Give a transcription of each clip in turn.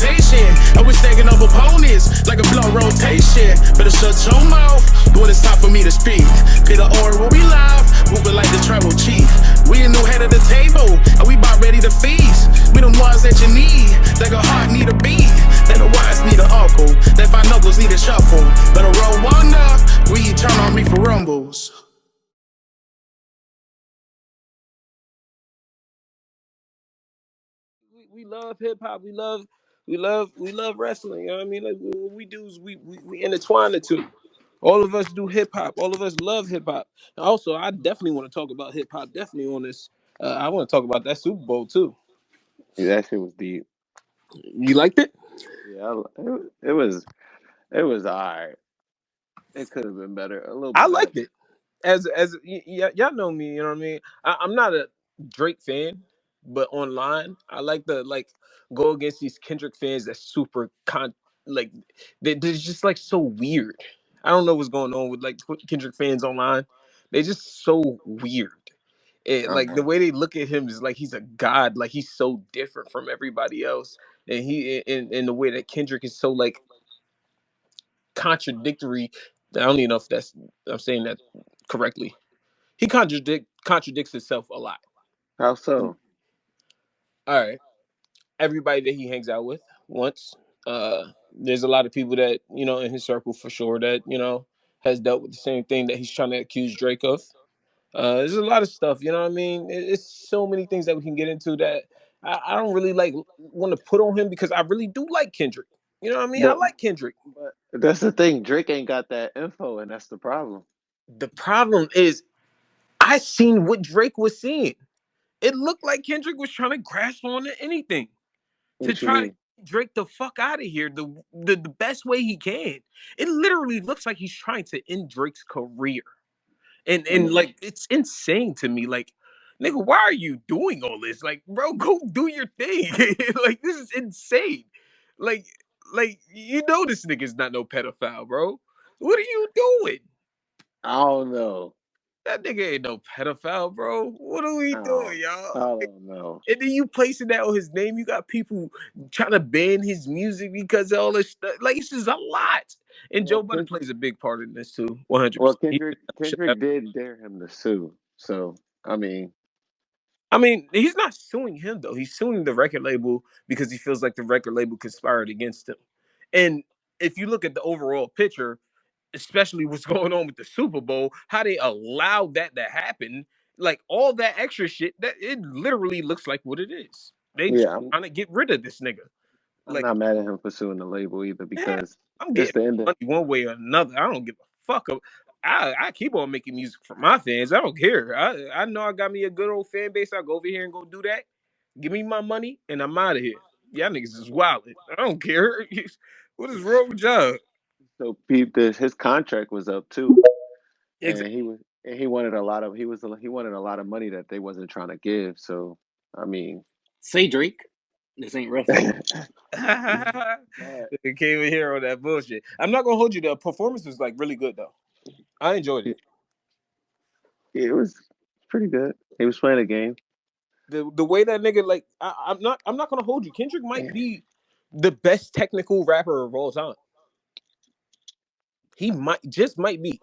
rotation. And we're stacking up opponents like a blood rotation. Better shut your mouth when it's time for me to speak. Peter Orr will be live, moving like the tribal chief. We a new head of the table, and we about ready to feast. We them ones that you need, like a heart need a beat. That the wise need an uncle, that five knuckles need a shuffle. Better roll one up, we turn on me for rumbles. We love hip hop. We love wrestling. You know what I mean? Like what we do is we intertwine the two. All of us do hip hop. All of us love hip hop. Also, I definitely want to talk about hip hop. Definitely on this. I want to talk about that Super Bowl too. Yeah, that shit was deep. You liked it? Yeah, it was alright. It could have been better, a little I bit better. liked it. Y'all know me. You know what I mean. I'm not a Drake fan, but online I like the like go against these Kendrick fans that's super like they're just like so weird. I don't know what's going on with like Kendrick fans online. They're just so weird. Like the Uh-huh. way they look at him is like he's a god. Like he's so different from everybody else, and in the way that Kendrick is so like contradictory. I don't even know if that's I'm saying that correctly. He contradicts himself a lot. How All so? right, everybody that he hangs out with once. There's a lot of people that in his circle for sure that has dealt with the same thing that he's trying to accuse Drake of. There's a lot of stuff, you know what I mean. It's so many things that we can get into that I don't really like want to put on him because I really do like Kendrick. You know what I mean? I But like Kendrick. but that's the thing. Drake ain't got that info, and that's the problem. The problem is I seen what Drake was seeing. It looked like Kendrick was trying to grasp on to anything to What you try to mean? get Drake the fuck out of here the best way he can. It literally looks like he's trying to end Drake's career. And Mm. like it's insane to me. Like, nigga, why are you doing all this? Like, bro, go do your thing. Like, this is insane. Like, this nigga's not no pedophile, bro. What are you doing? I don't know. That nigga ain't no pedophile, bro. What are we I don't, doing, y'all? I don't know. And then you placing that on his name. You got people trying to ban his music because of all this stuff. Like, it's just a lot. And Well, Joe Budden plays a big part in this too, 100%. well, Kendrick did dare him to sue. So I mean, I mean, he's not suing him though. He's suing the record label because he feels like the record label conspired against him. And if you look at the overall picture, especially what's going on with the Super Bowl, how they allowed that to happen, like all that extra shit, that it literally looks like what it is. They just yeah, I'm trying to get rid of this nigga. I'm Like, not mad at him for suing the label either man, because I'm it's getting the end of. money one way or another. I don't give a fuck. I keep on making music for my fans. I don't care. I know I got me a good old fan base. I go over here and go do that. Give me my money and I'm out of here. Y'all niggas is wildin'. I don't care. What is wrong with y'all? So peep this. His contract was up too, and Exactly. he wanted a lot of he wanted a lot of money that they wasn't trying to give. So I mean, Say Drake. This ain't wrestling. but They came in here on that bullshit. I'm not gonna hold you. The performance was like really good though. I enjoyed it. it was pretty good. He was playing a game. The way that nigga like I'm not gonna hold you. Kendrick might be the best technical rapper of all time. He might be.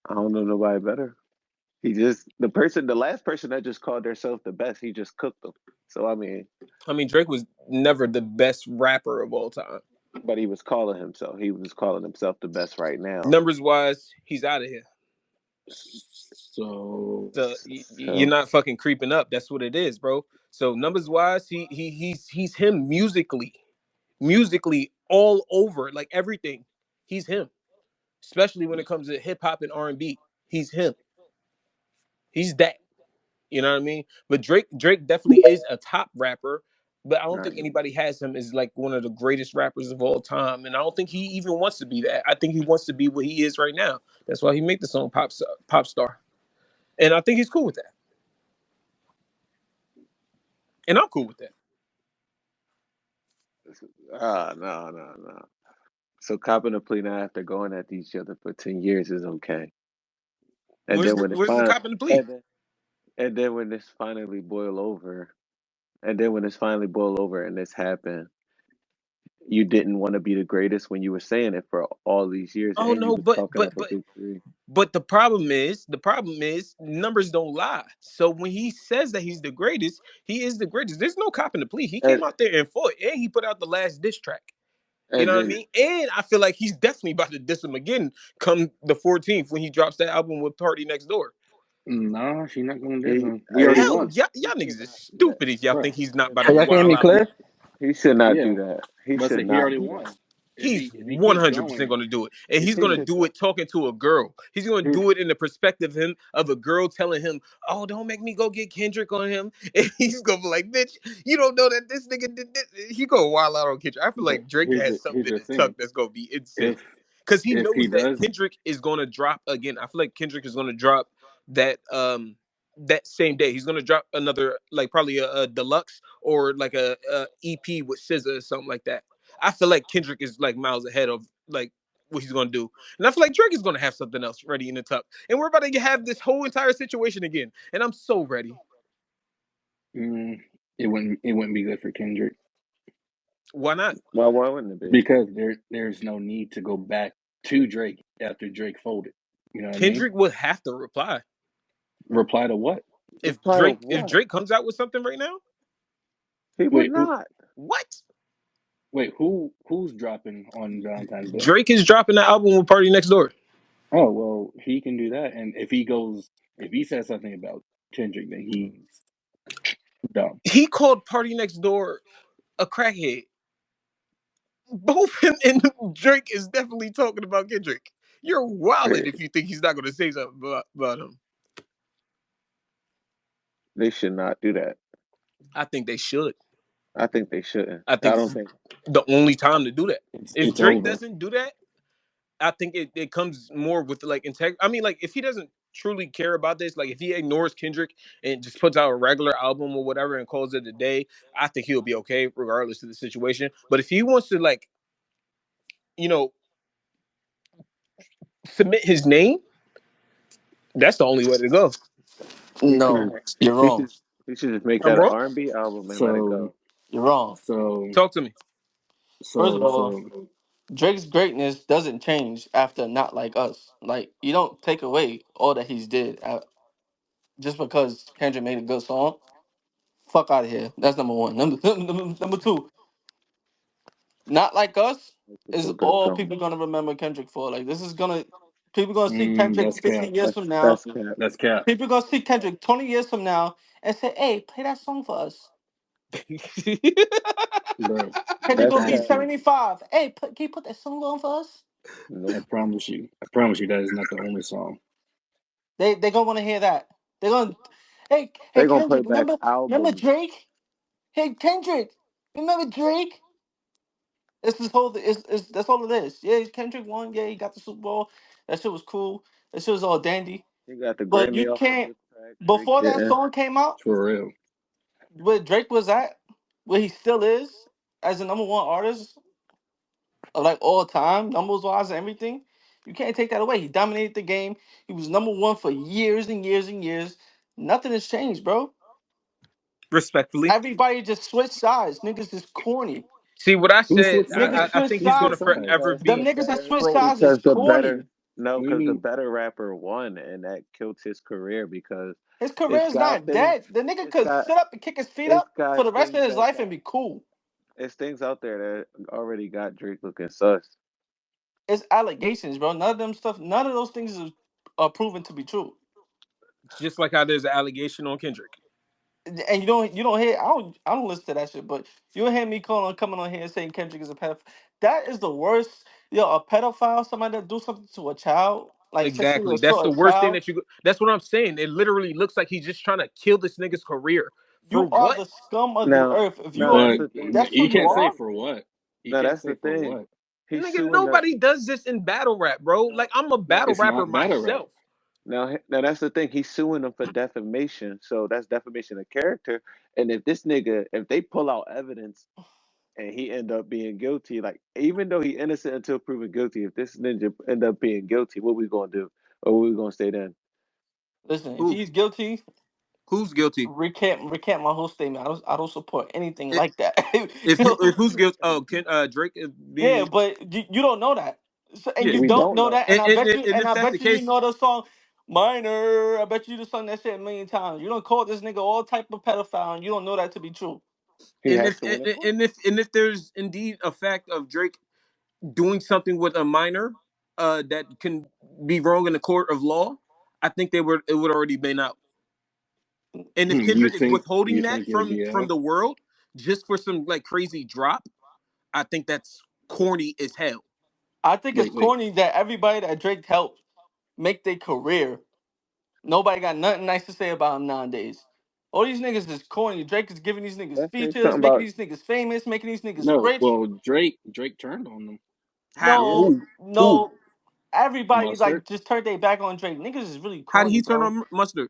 I don't know nobody better. The last person that just called themselves the best, he just cooked them. So I mean, I mean, Drake was never the best rapper of all time. but he was calling himself the best right now. Numbers wise, he's out of here. So So you're So not fucking creeping up. That's what it is, bro. So numbers wise, he's him musically all over, like everything. He's him, especially when it comes to hip hop and R&B. He's him. He's that. You know what I mean? But Drake definitely is a top rapper, but I don't think right. anybody has him as like one of the greatest rappers of all time. And I don't think he even wants to be that. I think he wants to be what he is right now. That's why he made the song Pop Star. And I think he's cool with that. And I'm cool with that. No, no, no. So copping a plea now after going at each other for 10 years is okay. And then when it Where's the finally cop in the plea? and then And then when this finally boil over, and then when this finally boil over and this happened, you didn't want to be the greatest when you were saying it for all these years, Oh and you no, was talking up a victory. but the problem is numbers don't lie. So when he says that he's the greatest, he is the greatest. There's no copping the plea. He And came out there and fought, and he put out the last diss track. You and know what I then mean? And I feel like he's definitely about to diss him again come the 14th when he drops that album with Party Next Door. Nah, she not gonna do he, him. We already Hell, won, y'all should niggas is not do that. stupid if y'all bro. think he's not about So to y'all can hear wild me out with. clear? He should not Yeah, do that. He but I should said he not already do won. that. He's If he keeps 100% going, going to do it. And he's He going to should do go. it talking to a girl. He's going to here, do it in the perspective of a girl telling him, "Oh, don't make me go get Kendrick on him." And he's going to be like, "Bitch, you don't know that this nigga did this." He going to wild out on Kendrick. I feel but like Drake has here's something in the his tuck thing. that's going to be insane. If Because he if he knows that does, Kendrick is going to drop again. I feel like Kendrick is going to drop that that same day. He's going to drop another, like probably a deluxe or like a EP with SZA or something like that. I feel like Kendrick is like miles ahead of like what he's gonna do. And I feel like Drake is gonna have something else ready in the tuck. And we're about to have this whole entire situation again. And I'm so ready. mm, it wouldn't be good for Kendrick Why not? Why wouldn't it be? because there's no need to go back to Drake after Drake folded. You know what I mean? Kendrick would have to reply. Reply to what? Reply to If what? Drake comes out with something right now, He would Wait, who? not. what? Wait, who's dropping on Valentine's Day? Drake is dropping the album with Party Next Door. Oh well, he can do that. And if he says something about Kendrick, then he's dumb. He called Party Next Door a crackhead. Both him and Drake is definitely talking about Kendrick. You're wildin' if you think he's not gonna say something about him. They should not do that. I think they should. I think they shouldn't. I I think this don't is think. the only time to do that. If It's Drake over. doesn't do that, I think it comes more with like integrity. I mean, like if he doesn't truly care about this, like if he ignores Kendrick and just puts out a regular album or whatever and calls it a day, I think he'll be okay regardless of the situation. But if he wants to like, you know, submit his name, that's the only way to go. He should. No, you're He wrong. should. He should just make I'm that an wrong. R&B album and let it So go. You're wrong. so Talk to me. First of so all, so Drake's greatness doesn't change after Not Like Us. Like, you don't take away all that he's did just because Kendrick made a good song. Fuck out of here. That's number one. Number two, Not Like Us It's is a good all song. people gonna remember Kendrick for. Like, this is gonna people gonna see Kendrick that's 50 cap. years from now. That's cat. That's cap, People gonna see Kendrick 20 years from now and say, "Hey, play that song for us." bro. I Kendrick That's gonna be cat. promise you. 75. Hey, can you put that song on for us? Nope. I promise you that is not the only song. They gonna want to hear that. They're gonna, hey They gonna play Kendrick, back remember albums. Drake? Hey Kendrick, remember Drake? It's this whole it's that's all it is. Yeah, Kendrick won. Yeah, he got the Super Bowl. That shit was cool. That shit was all dandy. He got the But you Grammy off a can't. diss track. Drake Before that didn't. song came out, For real. where Drake was at, where he still is as the number one artist of like all time, numbers wise and everything. You can't take that away. He dominated the game. He was number one for years and years and years. Nothing has changed, bro. Respectfully. Everybody just switched sides. Niggas is corny. See what I Who said. switched Niggas sides? I switch think he's Who going switched to sides. sides? forever Them be niggas that switch trolling. sides is Because the corny. better no, What do you because the mean? better rapper won, and that killed his career because His career it's is got not things. dead. The nigga It's could got sit up and kick his feet it's up for got the rest things of his that life and be cool. it's things out there that already got Drake looking sus. It's allegations, bro. None of those things are proven to be true. Just like how there's an allegation on Kendrick. And you don't hear I don't listen to that shit, but you'll hear me coming on here and saying Kendrick is a pedophile. That is the worst. A pedophile, somebody that do something to a child, like sexually Exactly. That's the assault a worst thing child. that you. That's what I'm saying. It literally looks like he's just trying to kill this nigga's career. For You are what? the scum of the Now, earth. If now you are, that's But the thing. that's who you you can't say are. for what. You Now can't that's say the for thing. what. He's Nigga, suing the nobody does this in battle rap, bro. Like I'm a now. battle It's rapper not battle rap. myself. Now that's the thing. He's suing them for defamation. So that's defamation of character. And if this nigga, if they pull out evidence and he end up being guilty, like even though he innocent until proven guilty, if this ninja end up being guilty, what we gonna do? Or what we gonna say then? Listen, if Who? he's guilty, Who's guilty? Recant my whole statement. I don't support anything If like that. if who's guilty? Oh, can Drake Yeah, be? but you don't know that, so, and Yeah. you We don't don't know know. that, and I bet you, And and if I that's the bet you case, know the song "Minor." I bet you the sung that shit a million times. You don't call this nigga all type of pedophile, and you don't know that to be true. He has to win a point. and if there's indeed a fact of Drake doing something with a minor, that can be wrong in the court of law, I think it would already been out. And if You Kendrick is think withholding you that think it'll be from out? the world just for some like crazy drop, I think that's corny as hell. I think it's Wait. corny that everybody that Drake helped make their career, nobody got nothing nice to say about him nowadays. All these niggas is corny. Drake is giving these niggas Let's say features, something making about these niggas famous, making these niggas No. rich. Well, Drake turned on them. How? yeah. No, Who? no, everybody Mustard, like just turned their back on Drake. Niggas is really How did corny, he turn bro. on Mustard?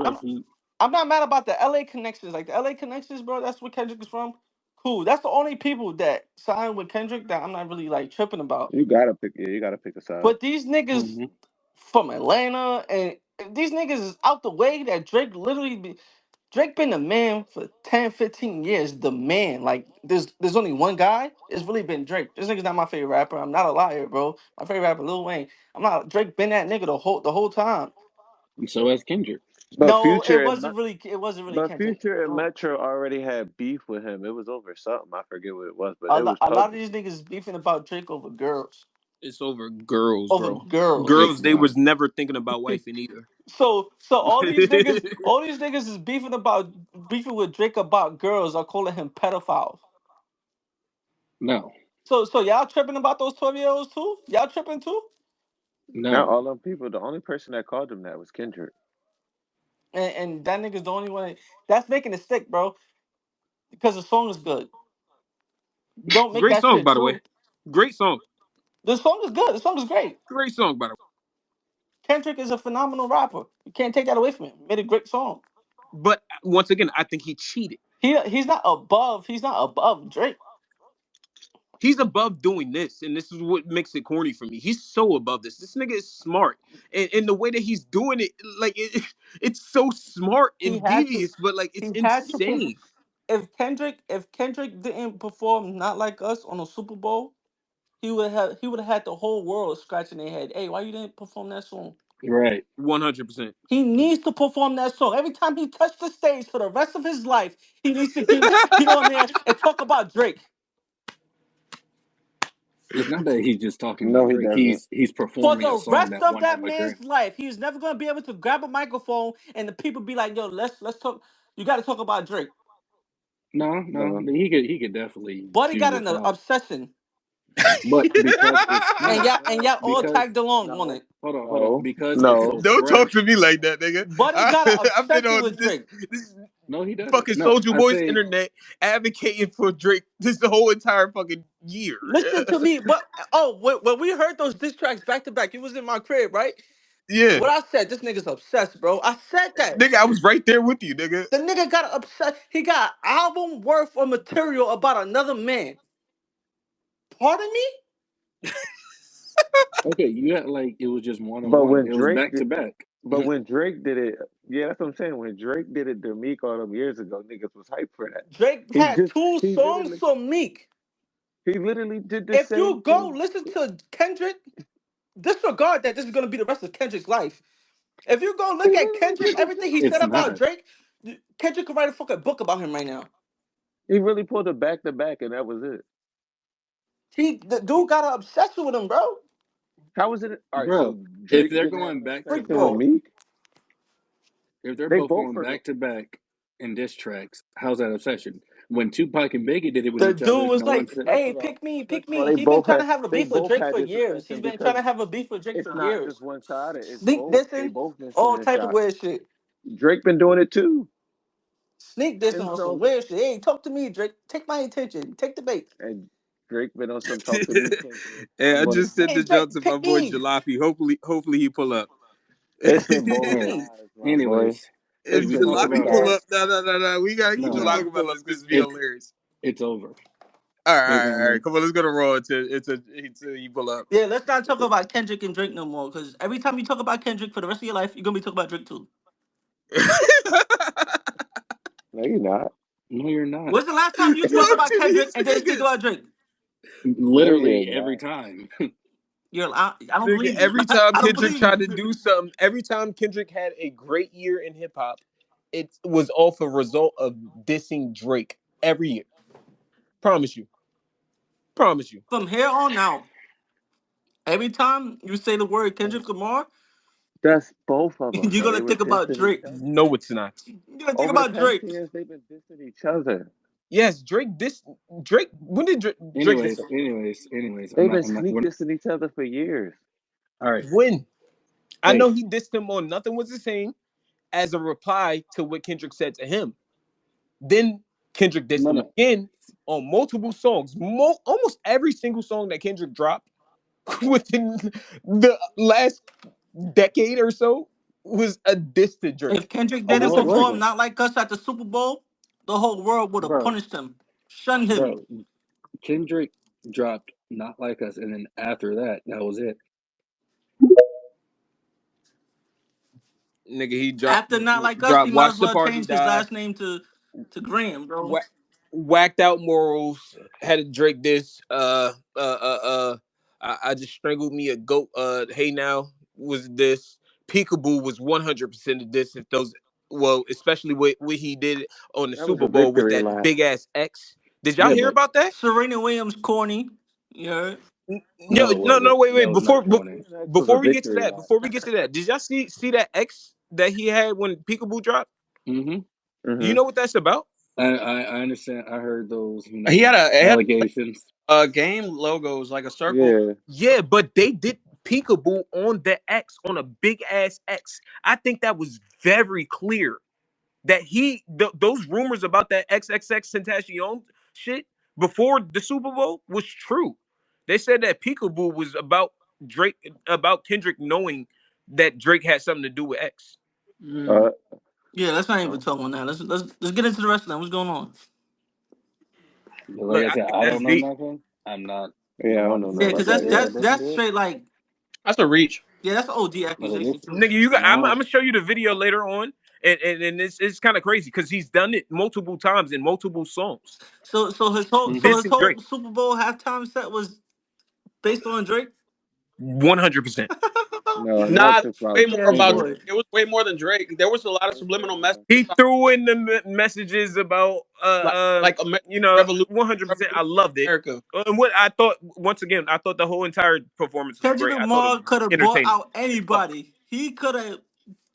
I'm bro. He I'm not mad about the LA connections. Like the LA connections, bro. That's where Kendrick is from. Cool. That's the only people that signed with Kendrick that I'm not really like tripping about. You gotta pick. Yeah, you gotta pick a side. But these niggas hmm from Atlanta and these niggas is out the way that Drake been the man for 10, 15 years. The man. Like there's only one guy. It's really been Drake. This nigga's not my favorite rapper. I'm not a liar, bro. My favorite rapper, Lil Wayne. I'm not Drake been that nigga the whole time. and so has Kendrick. But No, Future and it wasn't really but Kendrick. Future and Metro already had beef with him. It was over something. I forget what it was, but A, it lo- was a lot of public. these niggas beefing about Drake over girls. It's over girls, Over bro. girls. It's Girls, they not. was never thinking about wifing either. So all these niggas is beefing with Drake about girls are calling him pedophiles. No. So y'all tripping about those 12-year-olds too? Y'all tripping too? Now No. all them people, the only person that called him that was Kendrick. And that nigga's the only one that's making it stick, bro. Because the song is good. Don't make Great that song, shit by the way. true. Great song. The song is good. The song is great. Great song, by the way. Kendrick is a phenomenal rapper. You can't take that away from him. Made a great song. But once again, I think he cheated. He's not above Drake. He's above doing this, and this is what makes it corny for me. He's so above this. This nigga is smart, and the way that he's doing it, like it's so smart He and had to devious, but like it's he had to perform. insane. If Kendrick didn't perform Not Like Us on a Super Bowl, he would have had the whole world scratching their head. Hey, why you didn't perform that song? Right. 100%. He needs to perform that song. Every time he touched the stage for the rest of his life, he needs to get on there and talk about Drake. It's not that he's just talking No, about he Drake. doesn't. He's For performing a the song rest that of won that him a man's Grammy. life, he's never gonna be able to grab a microphone and the people be like, "Yo, let's talk. You got to talk about Drake." No. No. He could definitely Buddy do got an without. obsession, But because it's and no, y'all all because tagged along on no, it. hold on. No. Because it's No. so Don't talk to fresh. me like that, nigga. Buddy got an I've been obsession on with Drake. this No, he doesn't. fucking No, Soldier I Boy's say internet advocating for Drake this the whole entire fucking year. Listen to me. When we heard those diss tracks back to back, it was in my crib, right? Yeah, What I said, this nigga's obsessed, bro. I said that. nigga, I was right there with you, nigga. The nigga got upset. He got album worth of material about another man. Pardon me? okay. You had like it was just one on But one. when It was Drake back did, to back. but when Drake did it, yeah, that's what I'm saying. When Drake did it to Meek all them years ago, niggas was hyped for that. Drake He had just two songs from Meek. he literally did the If same you go thing. listen to Kendrick, disregard that this is gonna be the rest of Kendrick's life. If you go He look at literally Kendrick, did the everything he same said It's about not. thing. Drake, Kendrick could write a fucking book about him right now. He really pulled it back to back, and that was it. The dude got an obsession with him, bro. How was it? All right, so Bro, if Drake they're didn't have going an back to Freak obsession with back, boy. Meek. if they're They both both going were. back to back in diss tracks, how's that obsession? When Tupac and Biggie did it with The each other, dude was no one like, said. First "Hey, of all, pick me, first pick of all, me." He been trying to have a they beef with both Drake had for this years. obsession He's been trying because to have a beef with Drake it's for not just years. one sided. It's Sneak both. They dissing, both been all sending type of shots. weird shit. Drake been doing it too. Sneak dissing And on some so weird shit. Hey, talk to me, Drake. Take my attention. Take the bait. and Drake been on some talk to me Kendrick. Hey, I'm I gonna just sent Hey, the Drake, jump to my pick boy me. Jalopy. Hopefully he pull up. it's in Pick both All right. me. sides, my boy. Anyways, should If It's we in talk both Jalopy about? pull sides. up, no. We gotta get He No, not Jalopy pull up pulling because this it'd be it's nigga. hilarious. it's over. It's All only right. Come on, let's go to Raw until you pull up. Yeah, let's not talk about Kendrick and Drake no more. Because every time you talk about Kendrick for the rest of your life, you're gonna be talking about Drake too. No, you're not. No, you're not. When's the last time you talk Yo, about to Kendrick these and then speak niggas. about Drake? No, you're Literally every not. time. I don't Nigga, believe you. every time I don't Kendrick believe tried to you. do something, every time Kendrick had a great year in hip hop, it was off a result of dissing Drake every year. Promise you. Promise you. From here on out, every time you say the word Kendrick Lamar, That's both of them, you're bro. gonna They were think about dissing each Drake. other. No, it's not. You're gonna think Over the about past Drake. years, they've been dissing each other. Yes, Drake diss Drake. When did Drake diss him? anyways. They've been I'm not. sneak dissing each other for years. All right. When? I know Hey, he dissed him on Nothing Was the Same as a reply to what Kendrick said to him. Then Kendrick dissed no, him no, again on multiple songs. Almost every single song that Kendrick dropped within the last decade or so was a diss to Drake. If Kendrick No, didn't Almost it every perform single. wasn't. not like us at the Super Bowl, the whole world would have bro, punished him, shunned him. bro. Kendrick dropped "Not Like Us," and then after that, that was it. Nigga, he After not like us, he dropped might Watch as the well Party change his Die, last name to Graham, bro. wha- whacked out morals, had a Drake diss, I just strangled me a goat, hey now was this. Peekaboo was 100% of this. If those, well, especially what he did on the That was Super a Bowl with victory that lap. big ass X. Did y'all Yeah, hear but about that? Serena Williams, corny. You heard? No, no, it no, no. wasn't. Wait, That wait. was not corny. X was a Before we get to victory that, lap. did y'all see that X that he had when Peekaboo dropped? Mm-hmm. Do you Hmm. know what that's about? I understand. I heard those, He had allegations. game logos like a circle. Yeah. Yeah, but they did Peekaboo on the X, on a big ass X. I think that was very clear that those rumors about that XXX Tentacion shit before the Super Bowl was true. They said that Peekaboo was about Drake, about Kendrick knowing that Drake had something to do with X. Mm. Uh, Yeah, let's not even oh, talk on that. Let's get into the rest of them. What's going on? Like Look, I I said, think I that's don't know deep. nothing. I'm not. yeah, I don't know Nobody's Yeah, nothing gonna because about say, that yeah, either. that's listen that's to it. straight like That's a reach. yeah, that's OD But accusation too. Nigga, I'm now, gonna show you the video later on, and it's kind of crazy because he's done it multiple times in multiple songs, So his dissing whole Drake Super Bowl halftime set was based on Drake. 100%. No, Nah, not it the was way problem. more Oh about Kendrick. Drake. boy. It was way more than Drake. There was a lot of subliminal messages He about threw in the messages about like revolution, 100%. I revolution loved in it. America. And what I thought, once again, I thought the whole entire performance was Kendrick great. I thought it Lamar was could have bought entertaining. out As fuck. anybody. He could have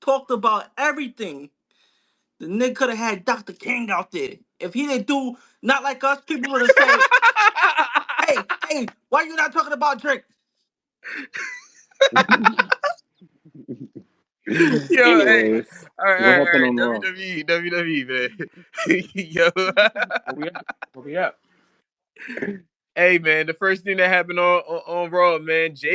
talked about everything. The nigga could have had Dr. King out there. If he didn't do not like us, people would have said, hey, why you not talking about Drake? Yo, hey, anyways, all what happened right, on Raw? WWE, man. Yo, Where we at? Where we at? hey, man, the first thing that happened on Raw, man, Jay